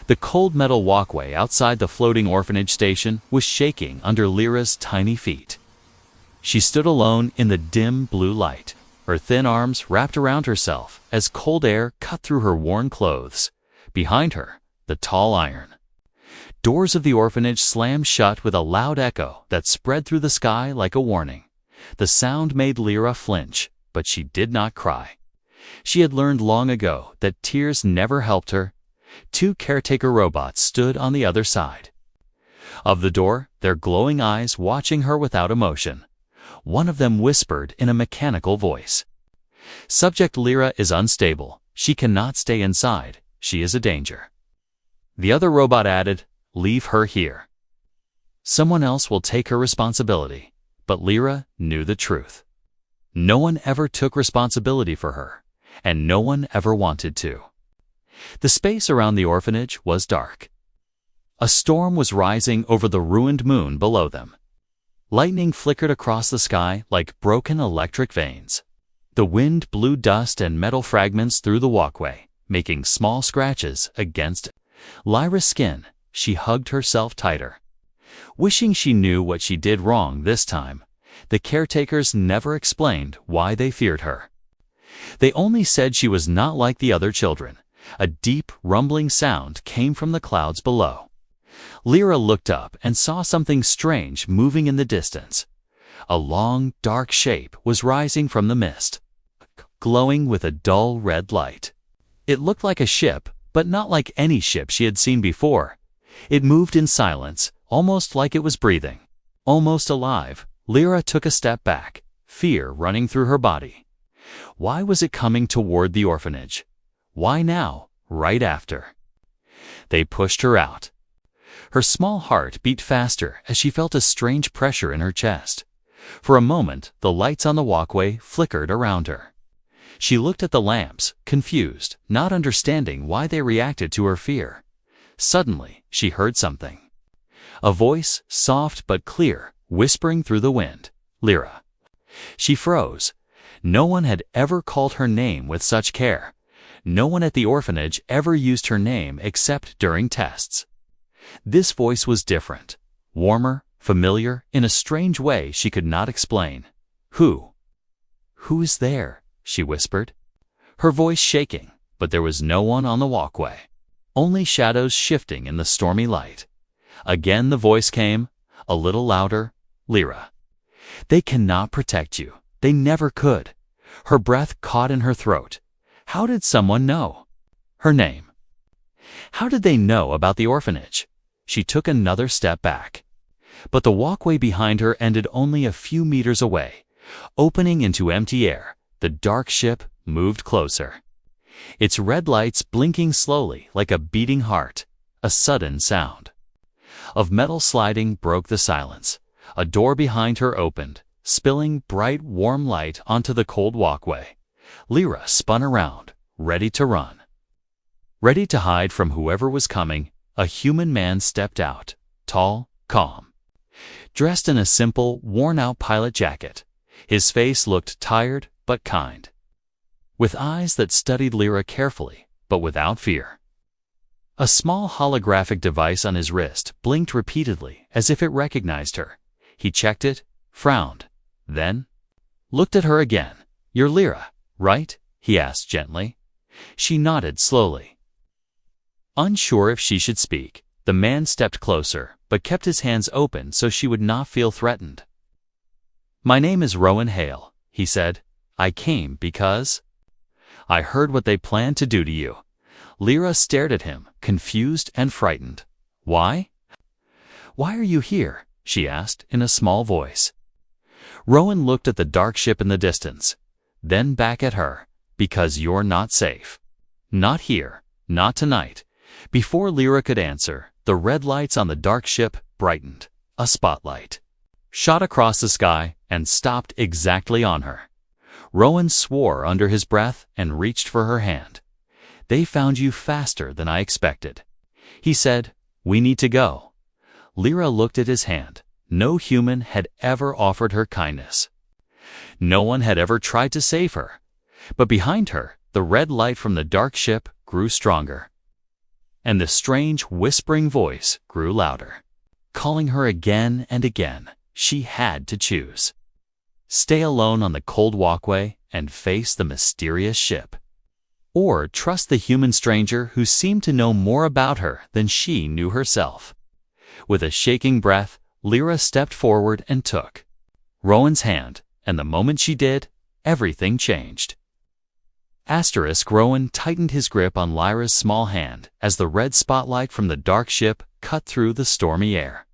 The cold metal walkway outside the floating orphanage station was shaking under Lyra's tiny feet. She stood alone in the dim blue light, her thin arms wrapped around herself as cold air cut through her worn clothes. Behind her, the tall iron doors of the orphanage slammed shut with a loud echo that spread through the sky like a warning. The sound made Lyra flinch, but she did not cry. She had learned long ago that tears never helped her. Two caretaker robots stood on the other side of the door, their glowing eyes watching her without emotion. One of them whispered in a mechanical voice, "Subject Lyra is unstable. She cannot stay inside. She is a danger." The other robot added, "Leave her here. Someone else will take her responsibility." But Lyra knew the truth. No one ever took responsibility for her, and no one ever wanted to. The space around the orphanage was dark. A storm was rising over the ruined moon below them. Lightning flickered across the sky like broken electric veins. The wind blew dust and metal fragments through the walkway, making small scratches against Lyra's skin. She hugged herself tighter, wishing she knew what she did wrong this time. The caretakers never explained why they feared her. They only said she was not like the other children. A deep, rumbling sound came from the clouds below. Lyra looked up and saw something strange moving in the distance. A long, dark shape was rising from the mist, glowing with a dull red light. It looked like a ship, but not like any ship she had seen before. It moved in silence, almost like it was breathing. Almost alive, Lyra took a step back, fear running through her body. Why was it coming toward the orphanage? Why now, right after? They pushed her out. Her small heart beat faster as she felt a strange pressure in her chest. For a moment, the lights on the walkway flickered around her. She looked at the lamps, confused, not understanding why they reacted to her fear. Suddenly, she heard something. A voice, soft but clear, whispering through the wind, "Lyra." She froze. No one had ever called her name with such care. No one at the orphanage ever used her name except during tests. This voice was different, warmer, familiar, in a strange way she could not explain. "Who is there?" she whispered, her voice shaking, but there was no one on the walkway. Only shadows shifting in the stormy light. Again the voice came, a little louder, "Lyra. They cannot protect you. They never could." Her breath caught in her throat. How did someone know her name? How did they know about the orphanage? She took another step back. But the walkway behind her ended only a few meters away. Opening into empty air, the dark ship moved closer. Its red lights blinking slowly like a beating heart. A sudden sound of metal sliding broke the silence. A door behind her opened, spilling bright, warm light onto the cold walkway. Lyra spun around, ready to run. Ready to hide from whoever was coming, a human man stepped out, tall, calm. Dressed in a simple, worn-out pilot jacket, his face looked tired but kind, with eyes that studied Lyra carefully, but without fear. A small holographic device on his wrist blinked repeatedly as if it recognized her. He checked it, frowned, then looked at her again. "You're Lyra, right?" he asked gently. She nodded slowly. Unsure if she should speak, the man stepped closer, but kept his hands open so she would not feel threatened. "My name is Rowan Hale," he said. "I came because I heard what they planned to do to you." Lyra stared at him, confused and frightened. "Why? Why are you here?" she asked in a small voice. Rowan looked at the dark ship in the distance, then back at her. "Because you're not safe. Not here, not tonight." Before Lyra could answer, the red lights on the dark ship brightened. A spotlight shot across the sky and stopped exactly on her. Rowan swore under his breath and reached for her hand. "They found you faster than I expected," he said. "We need to go." Lyra looked at his hand. No human had ever offered her kindness. No one had ever tried to save her. But behind her, the red light from the dark ship grew stronger. and the strange whispering voice grew louder, calling her again and again. She had to choose. Stay alone on the cold walkway and face the mysterious ship, or trust the human stranger who seemed to know more about her than she knew herself. With a shaking breath, Lyra stepped forward and took Rowan's hand, and the moment she did, everything changed. Rowan tightened his grip on Lyra's small hand as the red spotlight from the dark ship cut through the stormy air.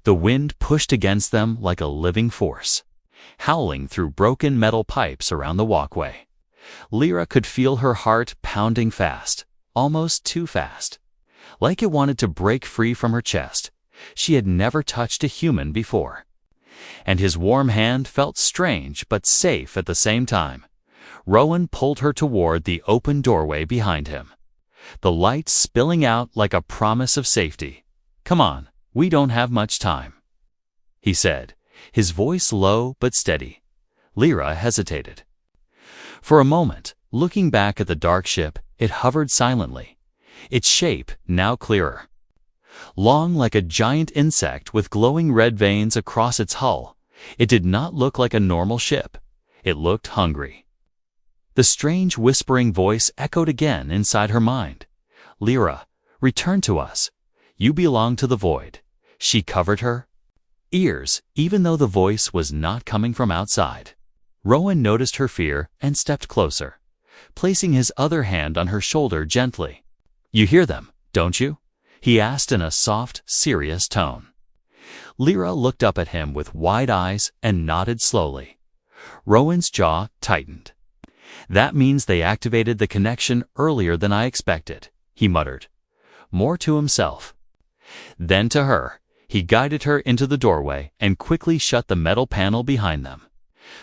The wind pushed against them like a living force, howling through broken metal pipes around the walkway. Lyra could feel her heart pounding fast, almost too fast, like it wanted to break free from her chest. She had never touched a human before, and his warm hand felt strange but safe at the same time. Rowan pulled her toward the open doorway behind him, the light spilling out like a promise of safety. "Come on, we don't have much time," he said, his voice low but steady. Lyra hesitated. For a moment, looking back at the dark ship, it hovered silently, its shape now clearer. Long like a giant insect with glowing red veins across its hull, it did not look like a normal ship. It looked hungry. The strange whispering voice echoed again inside her mind. "Lyra, return to us. You belong to the void." She covered her ears, even though the voice was not coming from outside. Rowan noticed her fear and stepped closer, placing his other hand on her shoulder gently. "You hear them, don't you?" he asked in a soft, serious tone. Lyra looked up at him with wide eyes and nodded slowly. Rowan's jaw tightened. "That means they activated the connection earlier than I expected," he muttered, more to himself. Then to her, he guided her into the doorway and quickly shut the metal panel behind them.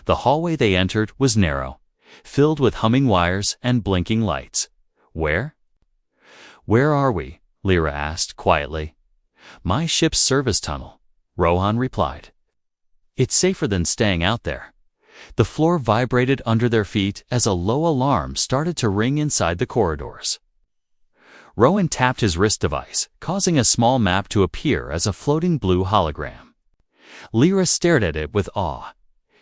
The hallway they entered was narrow, filled with humming wires and blinking lights. Where are we?" Lyra asked quietly. "My ship's service tunnel," Rowan replied. "It's safer than staying out there." The floor vibrated under their feet as a low alarm started to ring inside the corridors. Rowan tapped his wrist device, causing a small map to appear as a floating blue hologram. Lyra stared at it with awe.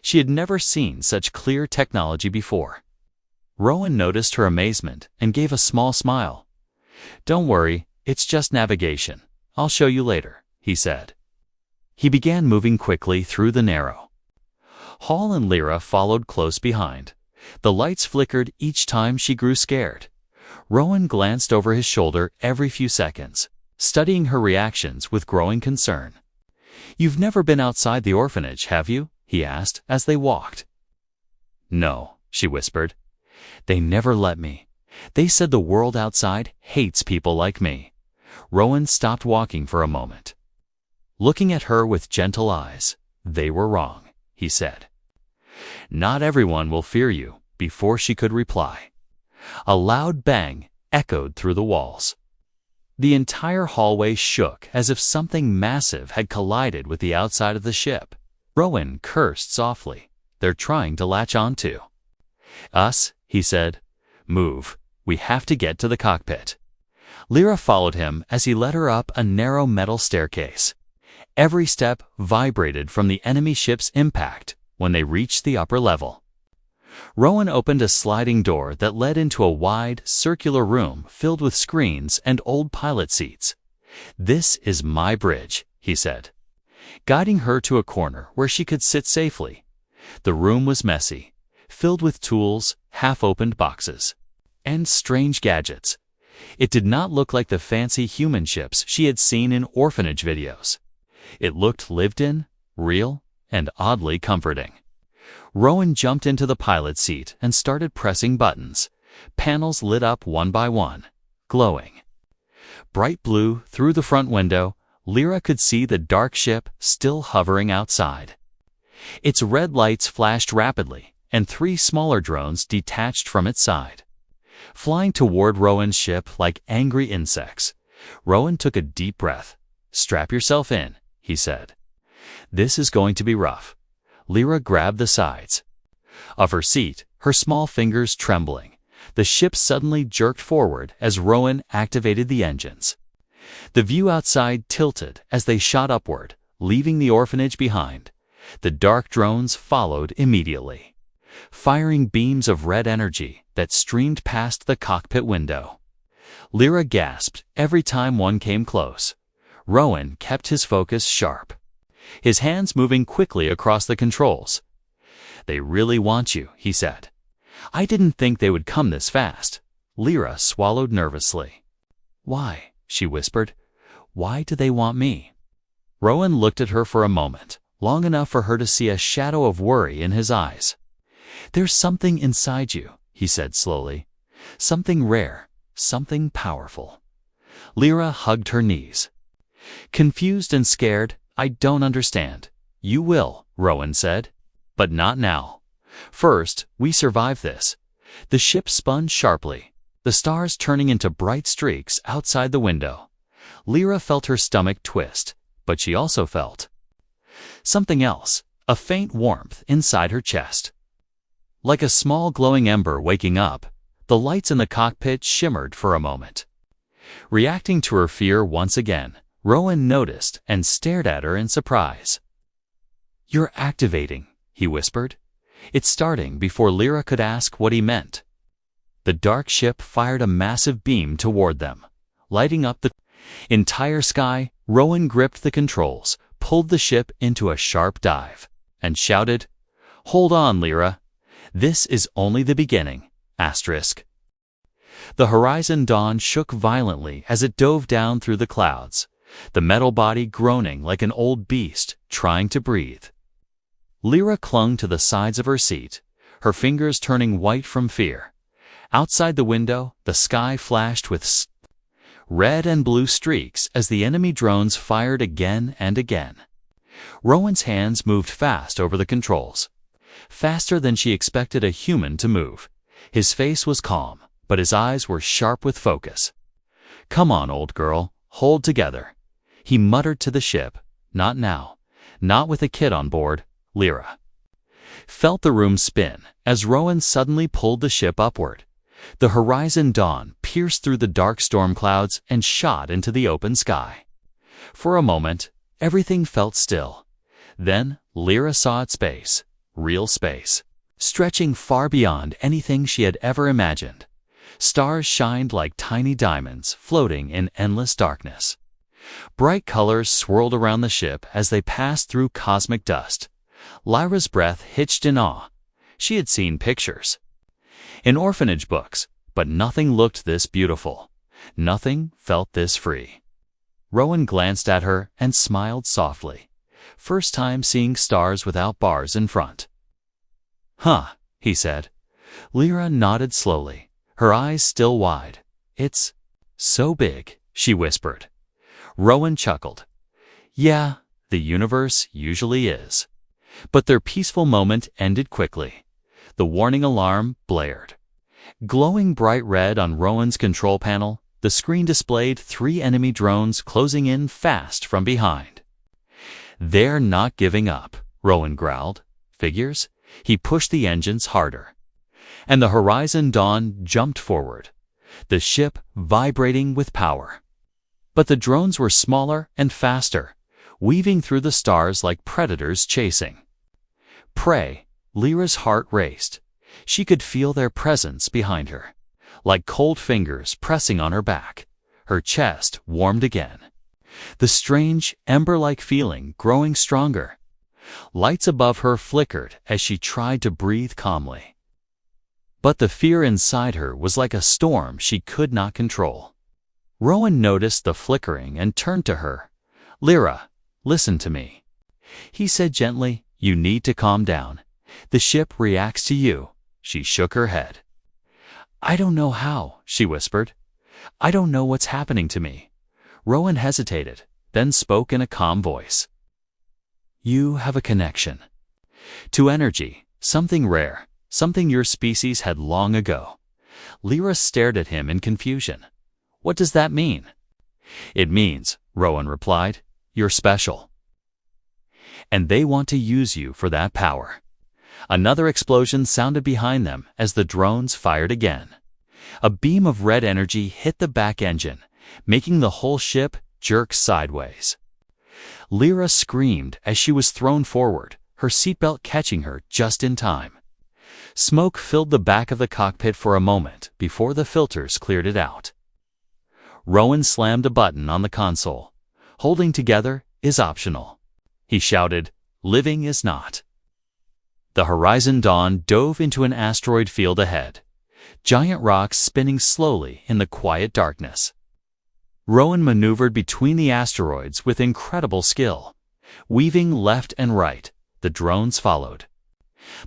She had never seen such clear technology before. Rowan noticed her amazement and gave a small smile. "Don't worry, it's just navigation. I'll show you later," he said. He began moving quickly through the narrow hall and Lyra followed close behind. The lights flickered each time she grew scared. Rowan glanced over his shoulder every few seconds, studying her reactions with growing concern. "You've never been outside the orphanage, have you?" he asked as they walked. "No," she whispered. "They never let me. They said the world outside hates people like me." Rowan stopped walking for a moment, looking at her with gentle eyes. "They were wrong," he said. "Not everyone will fear you." Before she could reply, a loud bang echoed through the walls. The entire hallway shook as if something massive had collided with the outside of the ship. Rowan cursed softly. "They're trying to latch onto us," he said. "Move. We have to get to the cockpit." Lyra followed him as he led her up a narrow metal staircase. Every step vibrated from the enemy ship's impact when they reached the upper level. Rowan opened a sliding door that led into a wide, circular room filled with screens and old pilot seats. "This is my bridge," he said, guiding her to a corner where she could sit safely. The room was messy, filled with tools, half-opened boxes, and strange gadgets. It did not look like the fancy human ships she had seen in orphanage videos. It looked lived in, real, and oddly comforting. Rowan jumped into the pilot seat and started pressing buttons. Panels lit up one by one, glowing bright blue. Through the front window, Lyra could see the dark ship still hovering outside. Its red lights flashed rapidly, and 3 smaller drones detached from its side, flying toward Rowan's ship like angry insects. Rowan took a deep breath. "Strap yourself in," he said. "This is going to be rough." Lyra grabbed the sides of her seat, her small fingers trembling. The ship suddenly jerked forward as Rowan activated the engines. The view outside tilted as they shot upward, leaving the orphanage behind. The dark drones followed immediately, firing beams of red energy that streamed past the cockpit window. Lyra gasped every time one came close. Rowan kept his focus sharp, his hands moving quickly across the controls. "They really want you," he said. "I didn't think they would come this fast." Lyra swallowed nervously. "Why?" she whispered. "Why do they want me?" Rowan looked at her for a moment, long enough for her to see a shadow of worry in his eyes. "There's something inside you," he said slowly. "Something rare, something powerful." Lyra hugged her knees. Confused and scared, "I don't understand." "You will," Rowan said. "But not now. First, we survive this." The ship spun sharply, the stars turning into bright streaks outside the window. Lyra felt her stomach twist, but she also felt something else, a faint warmth inside her chest. Like a small glowing ember waking up, the lights in the cockpit shimmered for a moment. Reacting to her fear once again, Rowan noticed and stared at her in surprise. "You're activating," he whispered. "It's starting," before Lyra could ask what he meant. The dark ship fired a massive beam toward them, lighting up the entire sky. Rowan gripped the controls, pulled the ship into a sharp dive, and shouted, "Hold on, Lyra. This is only the beginning." The Horizon Dawn shook violently as it dove down through the clouds, the metal body groaning like an old beast trying to breathe. Lyra clung to the sides of her seat, her fingers turning white from fear. Outside the window, the sky flashed with red and blue streaks as the enemy drones fired again and again. Rowan's hands moved fast over the controls, faster than she expected a human to move. His face was calm, but his eyes were sharp with focus. "Come on, old girl, hold together," he muttered to the ship. "Not now. Not with a kid on board." Lyra felt the room spin as Rowan suddenly pulled the ship upward. The Horizon Dawn pierced through the dark storm clouds and shot into the open sky. For a moment, everything felt still. Then Lyra saw its space, real space, stretching far beyond anything she had ever imagined. Stars shined like tiny diamonds floating in endless darkness. Bright colors swirled around the ship as they passed through cosmic dust. Lyra's breath hitched in awe. She had seen pictures in orphanage books, but nothing looked this beautiful. Nothing felt this free. Rowan glanced at her and smiled softly. First time seeing stars without bars in front. "Huh," he said. Lyra nodded slowly, her eyes still wide. "It's so big," she whispered. Rowan chuckled. "Yeah, the universe usually is." But their peaceful moment ended quickly. The warning alarm blared. Glowing bright red on Rowan's control panel, the screen displayed 3 enemy drones closing in fast from behind. "They're not giving up," Rowan growled. "Figures?" He pushed the engines harder. And the Horizon Dawn jumped forward, the ship vibrating with power. But the drones were smaller and faster, weaving through the stars like predators chasing prey. Lyra's heart raced. She could feel their presence behind her, like cold fingers pressing on her back. Her chest warmed again, the strange, ember-like feeling growing stronger. Lights above her flickered as she tried to breathe calmly. But the fear inside her was like a storm she could not control. Rowan noticed the flickering and turned to her. "Lyra, listen to me," he said gently. "You need to calm down. The ship reacts to you." She shook her head. "I don't know how," she whispered. "I don't know what's happening to me." Rowan hesitated, then spoke in a calm voice. "You have a connection to energy, something rare, something your species had long ago." Lyra stared at him in confusion. "What does that mean?" "It means," Rowan replied, "you're special. And they want to use you for that power." Another explosion sounded behind them as the drones fired again. A beam of red energy hit the back engine, making the whole ship jerk sideways. Lyra screamed as she was thrown forward, her seatbelt catching her just in time. Smoke filled the back of the cockpit for a moment before the filters cleared it out. Rowan slammed a button on the console. Holding together is optional. He shouted, "Living is not." The Horizon Dawn dove into an asteroid field ahead, giant rocks spinning slowly in the quiet darkness. Rowan maneuvered between the asteroids with incredible skill. Weaving left and right, the drones followed.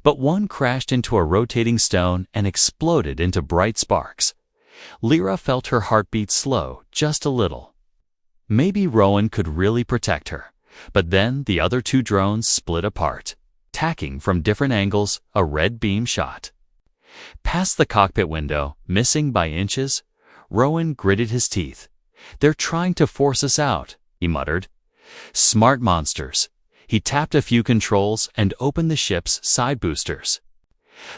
But one crashed into a rotating stone and exploded into bright sparks. Lyra felt her heartbeat slow just a little. Maybe Rowan could really protect her, but then the other two drones split apart, tacking from different angles a red beam shot. Past the cockpit window, missing by inches, Rowan gritted his teeth. "They're trying to force us out," he muttered. "Smart monsters." He tapped a few controls and opened the ship's side boosters.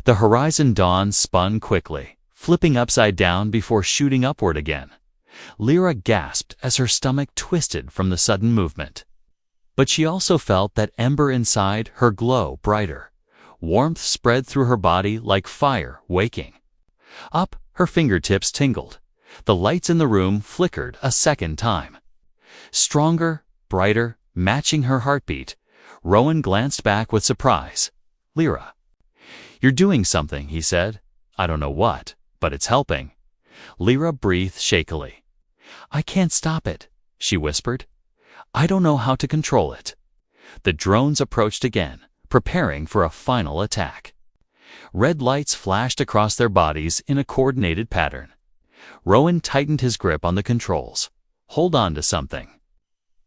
The Horizon Dawn spun quickly, flipping upside down before shooting upward again. Lyra gasped as her stomach twisted from the sudden movement. But she also felt that ember inside her glow brighter. Warmth spread through her body like fire waking. Up, her fingertips tingled. The lights in the room flickered a second time. Stronger, brighter, matching her heartbeat. Rowan glanced back with surprise. "Lyra." "You're doing something," he said. "I don't know what, but it's helping." Lyra breathed shakily. "I can't stop it," she whispered. "I don't know how to control it." The drones approached again, preparing for a final attack. Red lights flashed across their bodies in a coordinated pattern. Rowan tightened his grip on the controls. "Hold on to something."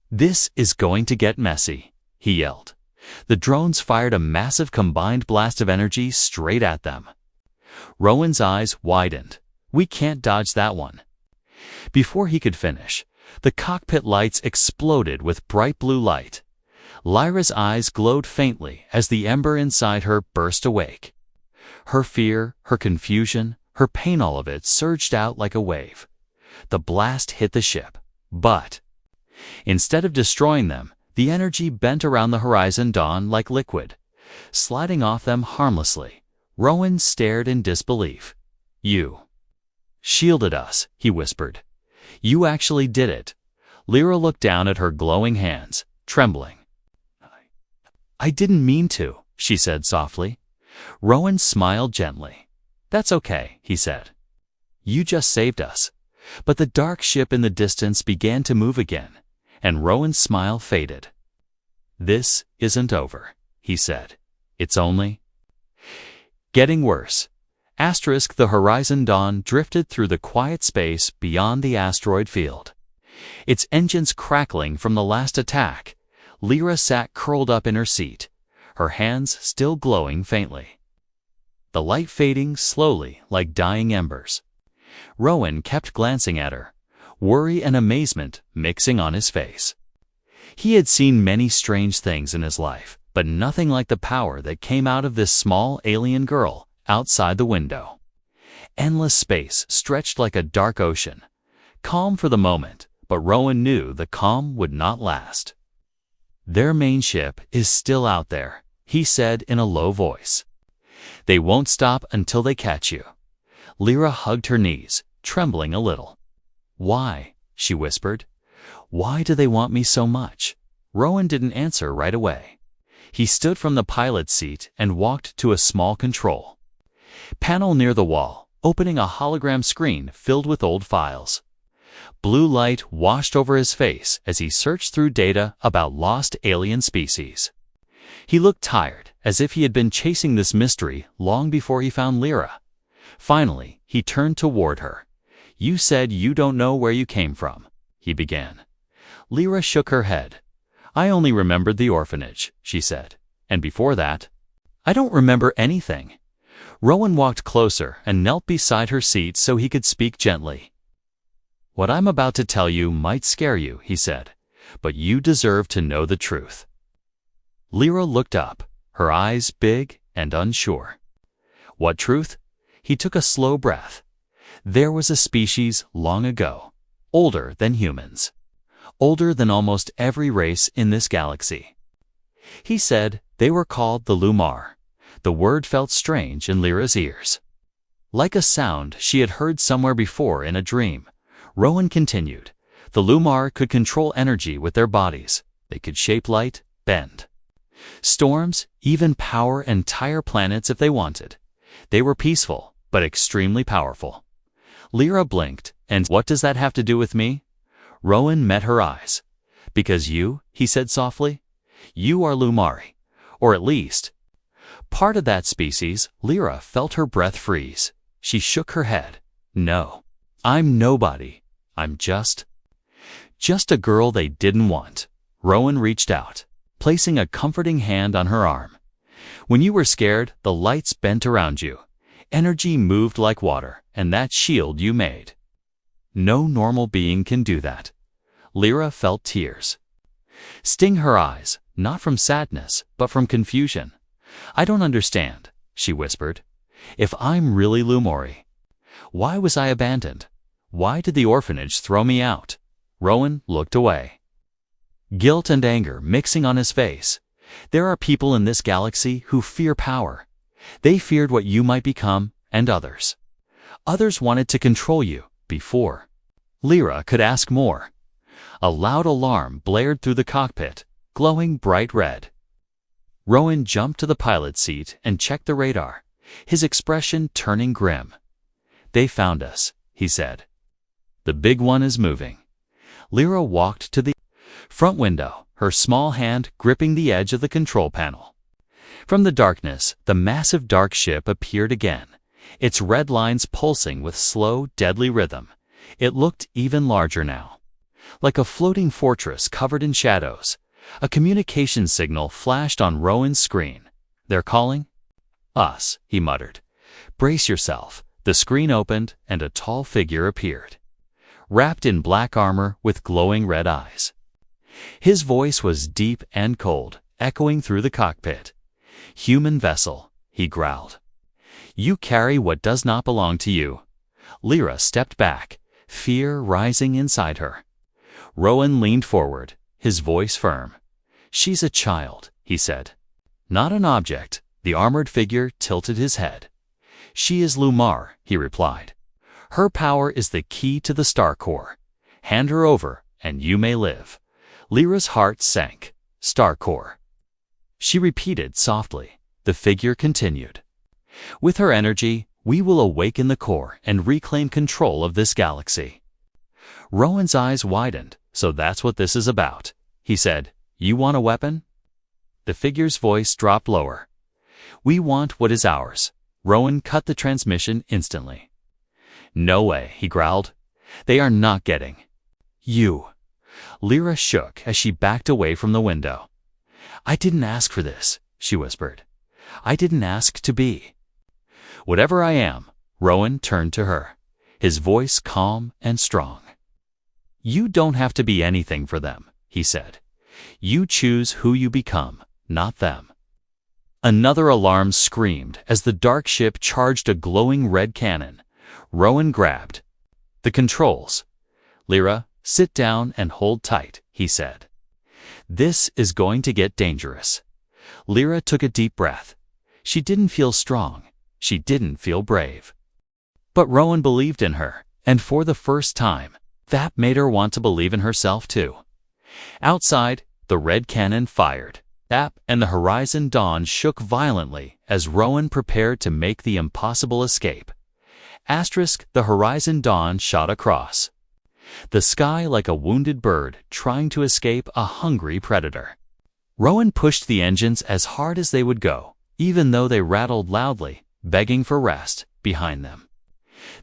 "This is going to get messy," he yelled. The drones fired a massive combined blast of energy straight at them. Rowan's eyes widened. "We can't dodge that one." Before he could finish, the cockpit lights exploded with bright blue light. Lyra's eyes glowed faintly as the ember inside her burst awake. Her fear, her confusion, her pain, all of it surged out like a wave. The blast hit the ship, but instead of destroying them, the energy bent around the Horizon Dawn like liquid, sliding off them harmlessly. Rowan stared in disbelief. "You shielded us," he whispered. "You actually did it." Lyra looked down at her glowing hands, trembling. "I didn't mean to," she said softly. Rowan smiled gently. "That's okay," he said. "You just saved us." But the dark ship in the distance began to move again, and Rowan's smile faded. "This isn't over," he said. "It's only getting worse." The Horizon Dawn drifted through the quiet space beyond the asteroid field. Its engines crackling from the last attack. Lyra sat curled up in her seat, her hands still glowing faintly. The light fading slowly like dying embers. Rowan kept glancing at her, worry and amazement mixing on his face. He had seen many strange things in his life, but nothing like the power that came out of this small alien girl outside the window. Endless space stretched like a dark ocean. Calm for the moment, but Rowan knew the calm would not last. "Their main ship is still out there," he said in a low voice. "They won't stop until they catch you." Lyra hugged her knees, trembling a little. "Why?" she whispered. "Why do they want me so much?" Rowan didn't answer right away. He stood from the pilot's seat and walked to a small control panel near the wall, opening a hologram screen filled with old files. Blue light washed over his face as he searched through data about lost alien species. He looked tired, as if he had been chasing this mystery long before he found Lyra. Finally, he turned toward her. "You said you don't know where you came from," he began. Lyra shook her head. "I only remembered the orphanage," she said. "And before that, I don't remember anything." Rowan walked closer and knelt beside her seat so he could speak gently. "What I'm about to tell you might scare you," he said, "but you deserve to know the truth." Lyra looked up, her eyes big and unsure. "What truth?" He took a slow breath. There was a species long ago, older than humans, older than almost every race in this galaxy. He said they were called the Lumar. The word felt strange in Lyra's ears. Like a sound she had heard somewhere before in a dream, Rowan continued. The Lumar could control energy with their bodies. They could shape light, bend storms, even power entire planets if they wanted. They were peaceful, but extremely powerful. Lyra blinked. And what does that have to do with me? Rowan met her eyes. Because you, he said softly, you are Lumari, or at least part of that species. Lyra felt her breath freeze. She shook her head. No, I'm nobody. I'm just a girl they didn't want. Rowan reached out, placing a comforting hand on her arm. When you were scared, the lights bent around you. Energy moved like water, and that shield you made. No normal being can do that. Lyra felt tears sting her eyes, not from sadness, but from confusion. I don't understand, she whispered. If I'm really Lumori, why was I abandoned? Why did the orphanage throw me out? Rowan looked away, guilt and anger mixing on his face. There are people in this galaxy who fear power. They feared what you might become, and others. Others wanted to control you before Lyra could ask more. A loud alarm blared through the cockpit, glowing bright red. Rowan jumped to the pilot's seat and checked the radar, his expression turning grim. They found us, he said. The big one is moving. Lyra walked to the front window, her small hand gripping the edge of the control panel. From the darkness, the massive dark ship appeared again, its red lines pulsing with slow, deadly rhythm. It looked even larger now, like a floating fortress covered in shadows. A communication signal flashed on Rowan's screen. They're calling us, he muttered. Brace yourself. The screen opened and a tall figure appeared, wrapped in black armor with glowing red eyes. His voice was deep and cold, echoing through the cockpit. Human vessel, he growled. You carry what does not belong to you. Lyra stepped back, fear rising inside her. Rowan leaned forward, his voice firm. She's a child, he said. Not an object. The armored figure tilted his head. She is Lumar, he replied. Her power is the key to the star core. Hand her over, and you may live. Lyra's heart sank. Star core. She repeated softly. The figure continued. With her energy, we will awaken the core and reclaim control of this galaxy. Rowan's eyes widened. So that's what this is about, he said. You want a weapon? The figure's voice dropped lower. We want what is ours. Rowan cut the transmission instantly. No way, he growled. They are not getting you. Lyra shook as she backed away from the window. I didn't ask for this, she whispered. I didn't ask to be. Whatever I am, Rowan turned to her, his voice calm and strong. You don't have to be anything for them, he said. You choose who you become, not them. Another alarm screamed as the dark ship charged a glowing red cannon. Rowan grabbed the controls. Lyra, sit down and hold tight, he said. This is going to get dangerous. Lyra took a deep breath. She didn't feel strong. She didn't feel brave. But Rowan believed in her, and for the first time, that made her want to believe in herself too. Outside, the red cannon fired. Tap, and the horizon dawn shook violently as Rowan prepared to make the impossible escape. Asterisk, the horizon dawn shot across the sky like a wounded bird trying to escape a hungry predator. Rowan pushed the engines as hard as they would go, even though they rattled loudly, begging for rest, behind them.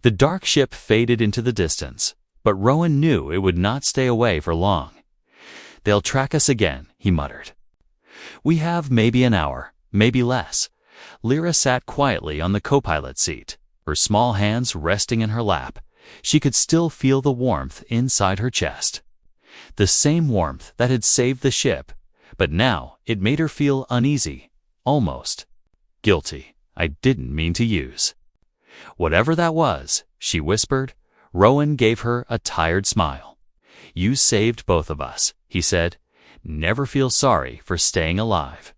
The dark ship faded into the distance, but Rowan knew it would not stay away for long. They'll track us again, he muttered. We have maybe an hour, maybe less. Lyra sat quietly on the co-pilot seat, her small hands resting in her lap. She could still feel the warmth inside her chest. The same warmth that had saved the ship, but now it made her feel uneasy, almost guilty. I didn't mean to use Whatever that was, she whispered. Rowan gave her a tired smile. You saved both of us, he said. Never feel sorry for staying alive.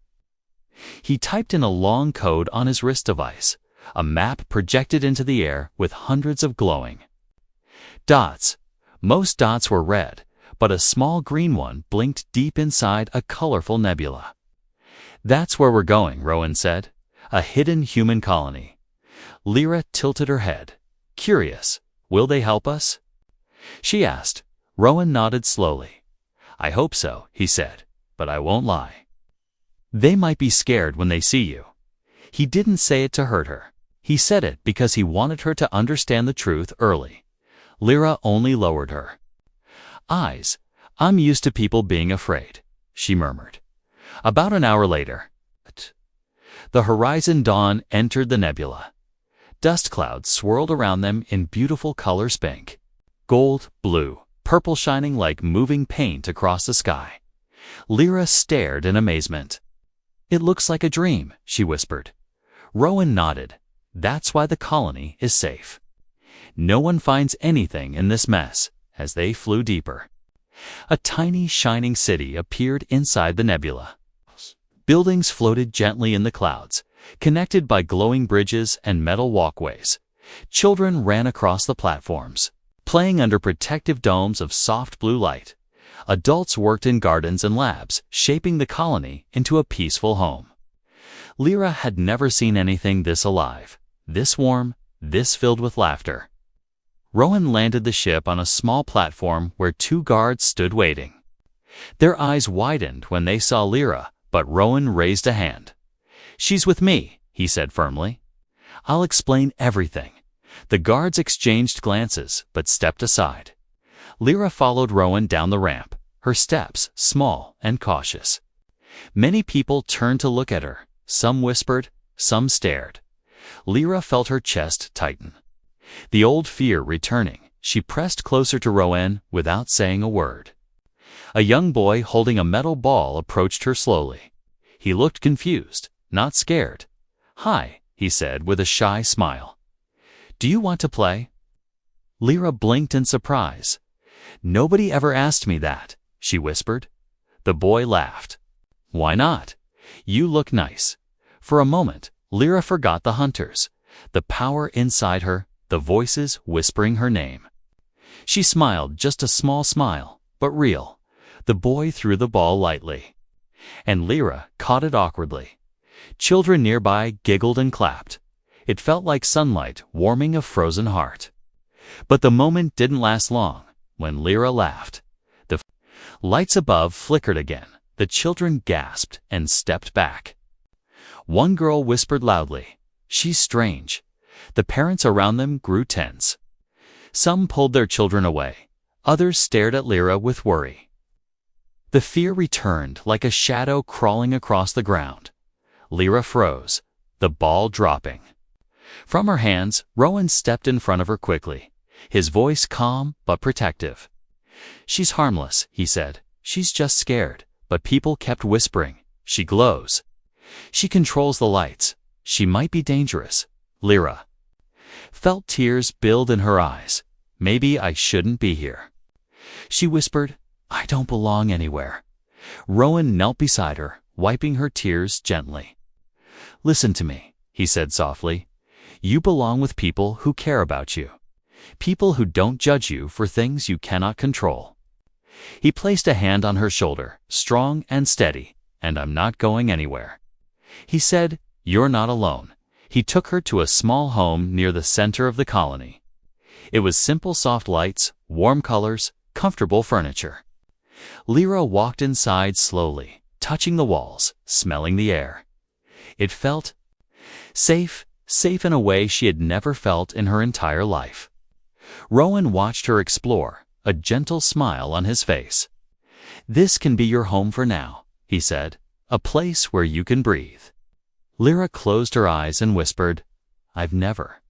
He typed in a long code on his wrist device, a map projected into the air with hundreds of glowing dots. Most dots were red, but a small green one blinked deep inside a colorful nebula. That's where we're going, Rowan said. A hidden human colony. Lyra tilted her head. Curious, will they help us? She asked. Rowan nodded slowly. I hope so, he said, but I won't lie. They might be scared when they see you. He didn't say it to hurt her. He said it because he wanted her to understand the truth early. Lyra only lowered her eyes. I'm used to people being afraid, she murmured. About an hour later, the horizon dawn entered the nebula. Dust clouds swirled around them in beautiful colors: pink, gold, blue, purple, shining like moving paint across the sky. Lyra stared in amazement. It looks like a dream, she whispered. Rowan nodded. That's why the colony is safe. No one finds anything in this mess. As they flew deeper, a tiny shining city appeared inside the nebula. Buildings floated gently in the clouds, connected by glowing bridges and metal walkways. Children ran across the platforms, playing under protective domes of soft blue light. Adults worked in gardens and labs, shaping the colony into a peaceful home. Lyra had never seen anything this alive, this warm, this filled with laughter. Rowan landed the ship on a small platform where two guards stood waiting. Their eyes widened when they saw Lyra, but Rowan raised a hand. She's with me, he said firmly. I'll explain everything. The guards exchanged glances, but stepped aside. Lyra followed Rowan down the ramp, her steps small and cautious. Many people turned to look at her. Some whispered, some stared. Lyra felt her chest tighten. The old fear returning, she pressed closer to Rowan without saying a word. A young boy holding a metal ball approached her slowly. He looked confused, not scared. Hi, he said with a shy smile. Do you want to play? Lyra blinked in surprise. Nobody ever asked me that, she whispered. The boy laughed. Why not? You look nice. For a moment, Lyra forgot the hunters, the power inside her, the voices whispering her name. She smiled, just a small smile, but real. The boy threw the ball lightly, and Lyra caught it awkwardly. Children nearby giggled and clapped. It felt like sunlight warming a frozen heart. But the moment didn't last long. When Lyra laughed, the lights above flickered again. The children gasped and stepped back. One girl whispered loudly, "She's strange." The parents around them grew tense. Some pulled their children away. Others stared at Lyra with worry. The fear returned like a shadow crawling across the ground. Lyra froze, the ball dropping. From her hands, Rowan stepped in front of her quickly, his voice calm but protective. "She's harmless," he said. "She's just scared." But people kept whispering, "She glows. She controls the lights. She might be dangerous." Lyra felt tears build in her eyes. "Maybe I shouldn't be here." She whispered, "I don't belong anywhere." Rowan knelt beside her, wiping her tears gently. "Listen to me," he said softly. "You belong with people who care about you. People who don't judge you for things you cannot control." He placed a hand on her shoulder, strong and steady. "And I'm not going anywhere." He said, "You're not alone." He took her to a small home near the center of the colony. It was simple, soft lights, warm colors, comfortable furniture. Lyra walked inside slowly, touching the walls, smelling the air. It felt safe in a way she had never felt in her entire life. Rowan watched her explore, a gentle smile on his face. "This can be your home for now," he said, "a place where you can breathe." Lyra closed her eyes and whispered, "I've never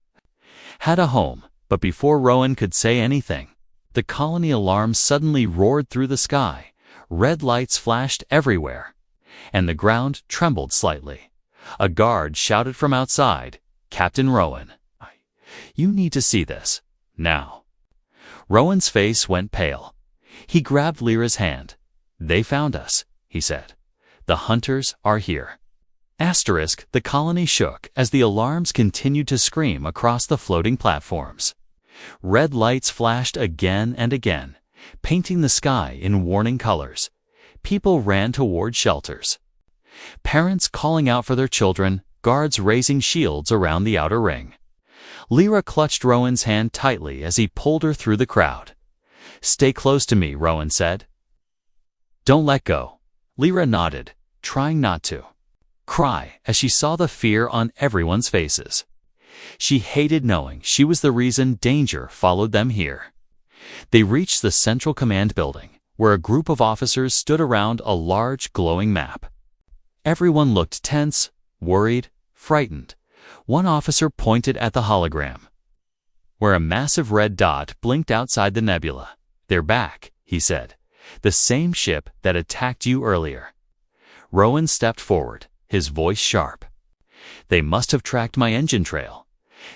had a home." But before Rowan could say anything, the colony alarm suddenly roared through the sky. Red lights flashed everywhere, and the ground trembled slightly. A guard shouted from outside, "Captain Rowan, You need to see this. Now. Rowan's face went pale. He grabbed Lyra's hand. They found us, he said. The hunters are here. Asterisk, the colony shook as the alarms continued to scream across the floating platforms. Red lights flashed again and again, painting the sky in warning colors. People ran toward shelters. Parents calling out for their children, guards raising shields around the outer ring. Lyra clutched Rowan's hand tightly as he pulled her through the crowd. Stay close to me, Rowan said. Don't let go. Lyra nodded, trying not to cry as she saw the fear on everyone's faces. She hated knowing she was the reason danger followed them here. They reached the Central Command building, where a group of officers stood around a large glowing map. Everyone looked tense, worried, frightened. One officer pointed at the hologram, where a massive red dot blinked outside the nebula. They're back, he said. The same ship that attacked you earlier. Rowan stepped forward, his voice sharp. They must have tracked my engine trail.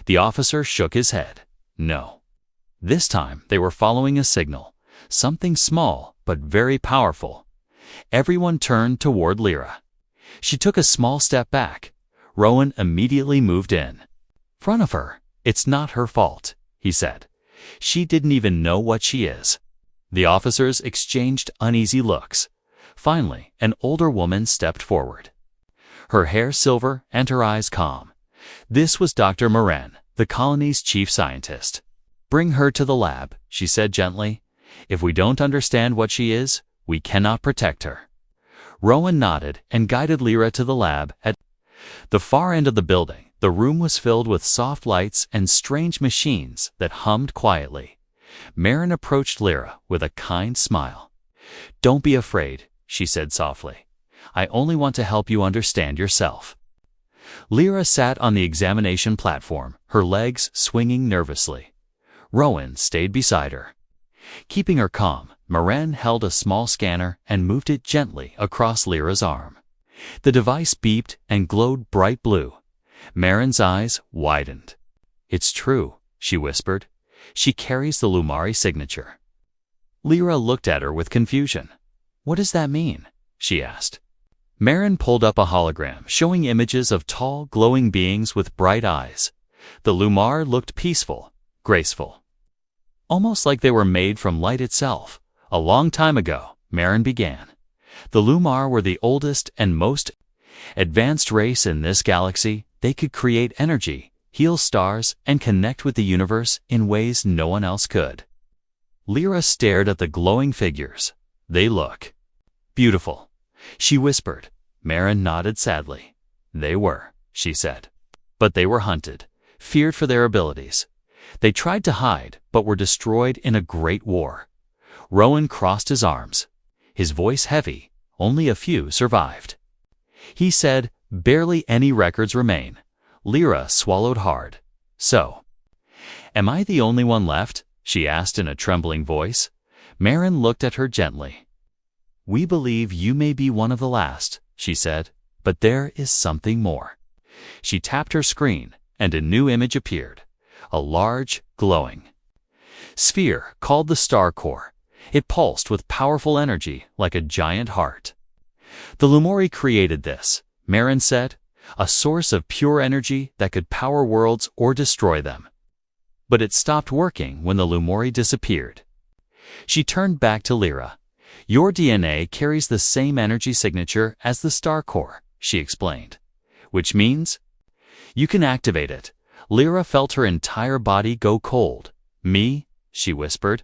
The officer shook his head. No. This time they were following a signal, something small but very powerful. Everyone turned toward Lyra. She took a small step back. Rowan immediately moved in front of her. It's not her fault, he said. She didn't even know what she is. The officers exchanged uneasy looks. Finally, an older woman stepped forward. Her hair silver and her eyes calm. This was Dr. Moran, the colony's chief scientist. Bring her to the lab, she said gently. If we don't understand what she is, we cannot protect her. Rowan nodded and guided Lyra to the lab at the far end of the building. The room was filled with soft lights and strange machines that hummed quietly. Marin approached Lyra with a kind smile. Don't be afraid, she said softly. I only want to help you understand yourself. Lyra sat on the examination platform, her legs swinging nervously. Rowan stayed beside her. Keeping her calm, Moran held a small scanner and moved it gently across Lyra's arm. The device beeped and glowed bright blue. Marin's eyes widened. It's true, she whispered. She carries the Lumari signature. Lyra looked at her with confusion. What does that mean? She asked. Marin pulled up a hologram showing images of tall, glowing beings with bright eyes. The Lumar looked peaceful, graceful. Almost like they were made from light itself. A long time ago, Marin began. The Lumar were the oldest and most advanced race in this galaxy. They could create energy, heal stars, and connect with the universe in ways no one else could. Lyra stared at the glowing figures. They look beautiful, she whispered. Marin nodded sadly. They were, she said. But they were hunted, feared for their abilities. They tried to hide, but were destroyed in a great war. Rowan crossed his arms, his voice heavy. Only a few survived. He said, barely any records remain. Lyra swallowed hard. So, am I the only one left? She asked in a trembling voice. Marin looked at her gently. We believe you may be one of the last, she said, but there is something more. She tapped her screen, and a new image appeared. A large, glowing sphere called the star core. It pulsed with powerful energy like a giant heart. The Lumori created this, Marin said, a source of pure energy that could power worlds or destroy them. But it stopped working when the Lumori disappeared. She turned back to Lyra. Your DNA carries the same energy signature as the star core, she explained. Which means you can activate it. Lyra felt her entire body go cold. Me, she whispered,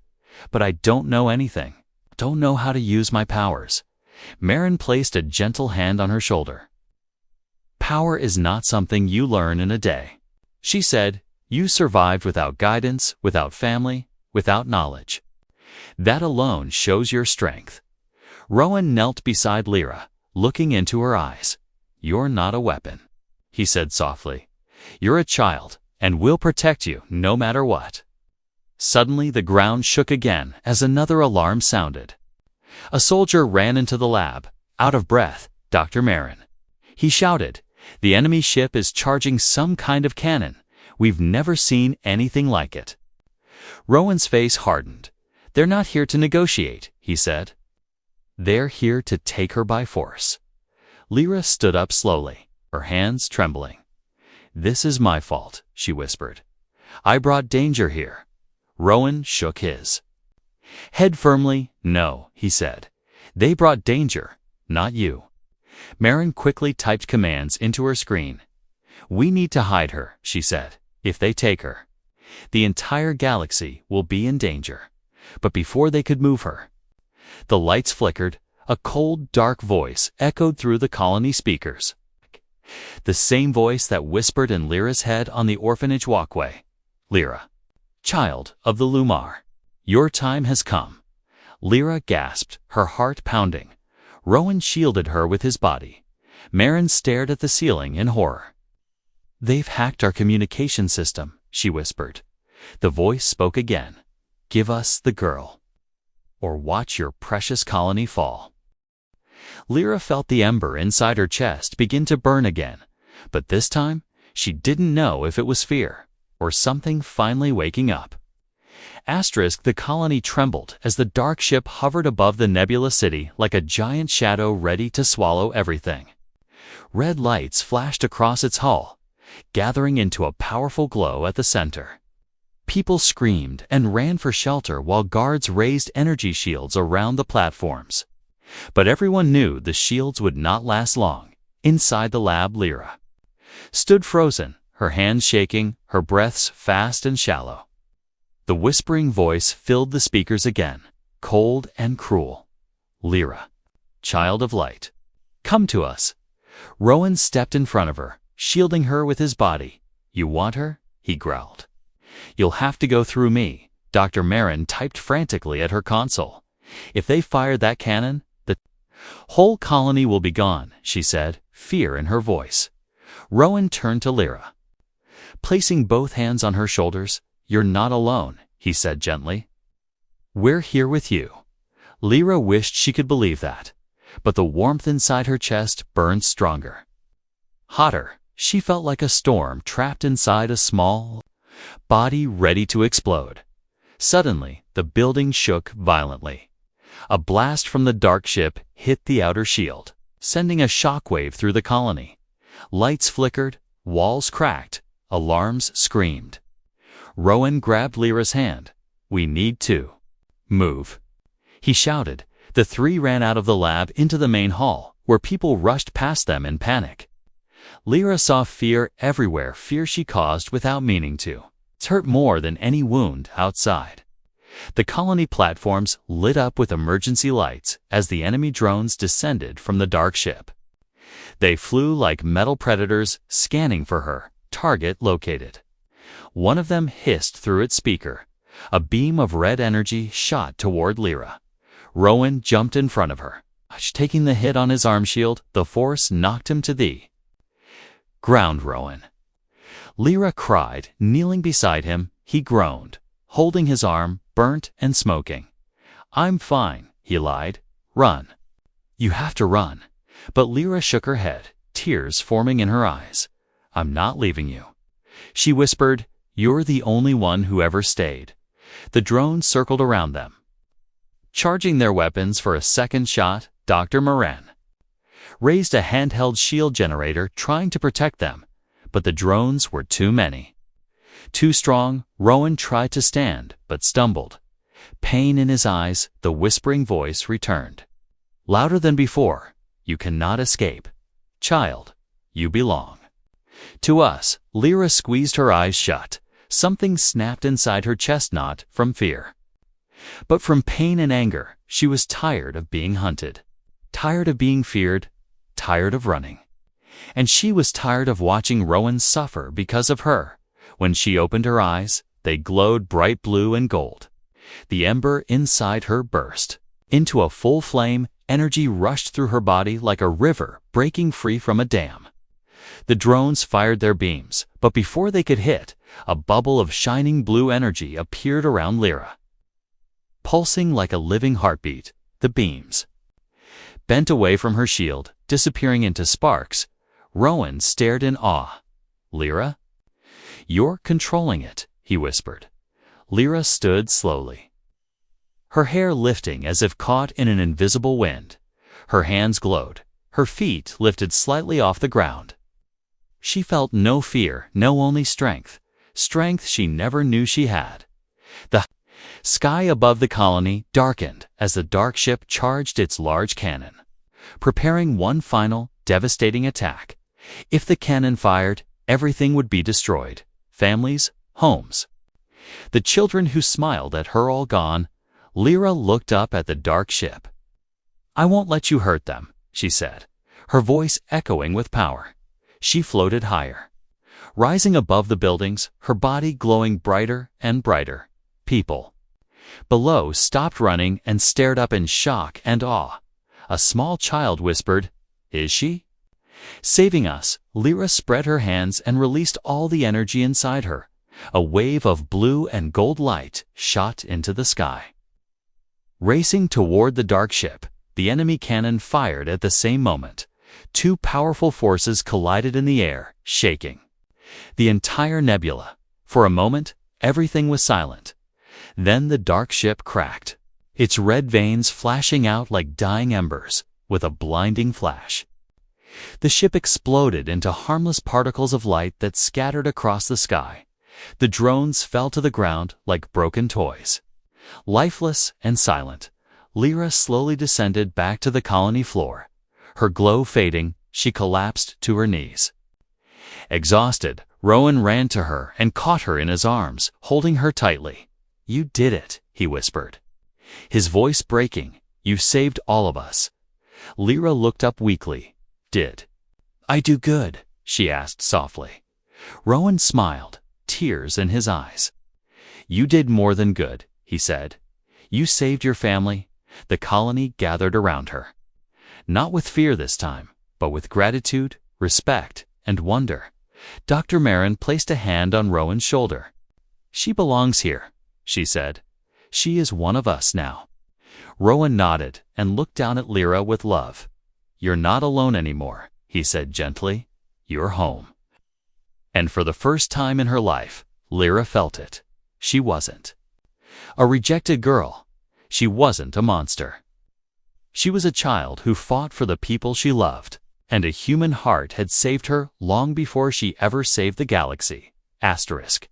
but I don't know anything. Don't know how to use my powers. Marin placed a gentle hand on her shoulder. Power is not something you learn in a day. She said, you survived without guidance, without family, without knowledge. That alone shows your strength. Rowan knelt beside Lyra, looking into her eyes. You're not a weapon, he said softly. You're a child, and we'll protect you no matter what. Suddenly the ground shook again as another alarm sounded. A soldier ran into the lab, out of breath. Dr. Marin. He shouted, the enemy ship is charging some kind of cannon. We've never seen anything like it. Rowan's face hardened. They're not here to negotiate, he said. They're here to take her by force. Lyra stood up slowly, her hands trembling. This is my fault, she whispered. I brought danger here. Rowan shook his head firmly. No, he said. They brought danger, not you. Marin quickly typed commands into her screen. We need to hide her, she said. If they take her, the entire galaxy will be in danger. But before they could move her, the lights flickered. A cold, dark voice echoed through the colony speakers. The same voice that whispered in Lyra's head on the orphanage walkway. Lyra, child of the Lumar, your time has come. Lyra gasped, her heart pounding. Rowan shielded her with his body. Marin stared at the ceiling in horror. They've hacked our communication system, she whispered. The voice spoke again. Give us the girl, or watch your precious colony fall. Lyra felt the ember inside her chest begin to burn again, but this time she didn't know if it was fear or something finally waking up. The colony trembled as the dark ship hovered above the nebula city like a giant shadow ready to swallow everything. Red lights flashed across its hull, gathering into a powerful glow at the center. People screamed and ran for shelter while guards raised energy shields around the platforms. But everyone knew the shields would not last long. Inside the lab, Lyra stood frozen, her hands shaking, her breaths fast and shallow. The whispering voice filled the speakers again, cold and cruel. Lyra, child of light, come to us. Rowan stepped in front of her, shielding her with his body. You want her? He growled. You'll have to go through me. Dr. Marin typed frantically at her console. If they fire that cannon, the whole colony will be gone, she said, fear in her voice. Rowan turned to Lyra. Placing both hands on her shoulders, you're not alone, he said gently. We're here with you. Lyra wished she could believe that, but the warmth inside her chest burned stronger. Hotter, she felt like a storm trapped inside a small body ready to explode. Suddenly, the building shook violently. A blast from the dark ship hit the outer shield, sending a shockwave through the colony. Lights flickered, walls cracked, alarms screamed. Rowan grabbed Lyra's hand. We need to move, he shouted. The three ran out of the lab into the main hall, where people rushed past them in panic. Lyra saw fear everywhere, fear she caused without meaning to. It hurt more than any wound outside. The colony platforms lit up with emergency lights as the enemy drones descended from the dark ship. They flew like metal predators, scanning for her. Target located. One of them hissed through its speaker. A beam of red energy shot toward Lyra. Rowan jumped in front of her. Taking the hit on his arm shield, the force knocked him to the ground. Rowan, Lyra cried, kneeling beside him. He groaned, holding his arm, burnt and smoking. I'm fine, he lied. Run. You have to run. But Lyra shook her head, tears forming in her eyes. I'm not leaving you. She whispered, you're the only one who ever stayed. The drones circled around them, charging their weapons for a second shot. Dr. Marin raised a handheld shield generator trying to protect them, but the drones were too many. Too strong, Rowan tried to stand, but stumbled. Pain in his eyes, the whispering voice returned. Louder than before, you cannot escape. Child, you belong to us. Lyra squeezed her eyes shut. Something snapped inside her chest, not from fear, but from pain and anger. She was tired of being hunted, tired of being feared, tired of running. And she was tired of watching Rowan suffer because of her. When she opened her eyes, they glowed bright blue and gold. The ember inside her burst into a full flame. Energy rushed through her body like a river breaking free from a dam. The drones fired their beams, but before they could hit, a bubble of shining blue energy appeared around Lyra. Pulsing like a living heartbeat, the beams bent away from her shield, disappearing into sparks. Rowan stared in awe. Lyra, You're controlling it, he whispered. Lyra stood slowly, her hair lifting as if caught in an invisible wind. Her hands glowed, her feet lifted slightly off the ground. She felt no fear, no only strength, strength she never knew she had. The sky above the colony darkened as the dark ship charged its large cannon, preparing one final, devastating attack. If the cannon fired, everything would be destroyed. Families, homes. The children who smiled at her all gone. Lyra looked up at the dark ship. "I won't let you hurt them," she said, her voice echoing with power. She floated higher, rising above the buildings, her body glowing brighter and brighter. People below stopped running and stared up in shock and awe. A small child whispered, "Is she?" Saving us, Lyra spread her hands and released all the energy inside her. A wave of blue and gold light shot into the sky. Racing toward the dark ship, the enemy cannon fired at the same moment. Two powerful forces collided in the air, shaking the entire nebula. For a moment, everything was silent. Then the dark ship cracked, its red veins flashing out like dying embers. With a blinding flash, the ship exploded into harmless particles of light that scattered across the sky. The drones fell to the ground like broken toys. Lifeless and silent, Lyra slowly descended back to the colony floor. Her glow fading, she collapsed to her knees. Exhausted, Rowan ran to her and caught her in his arms, holding her tightly. "You did it," he whispered, his voice breaking. "You saved all of us." Lyra looked up weakly. "Did I do good?" she asked softly. Rowan smiled, tears in his eyes. "You did more than good," he said. "You saved your family." The colony gathered around her. Not with fear this time, but with gratitude, respect, and wonder. Dr. Marin placed a hand on Rowan's shoulder. "She belongs here," she said. "She is one of us now." Rowan nodded and looked down at Lyra with love. "You're not alone anymore," he said gently. "You're home." And for the first time in her life, Lyra felt it. She wasn't a rejected girl. She wasn't a monster. She was a child who fought for the people she loved, and a human heart had saved her long before she ever saved the galaxy. Asterisk.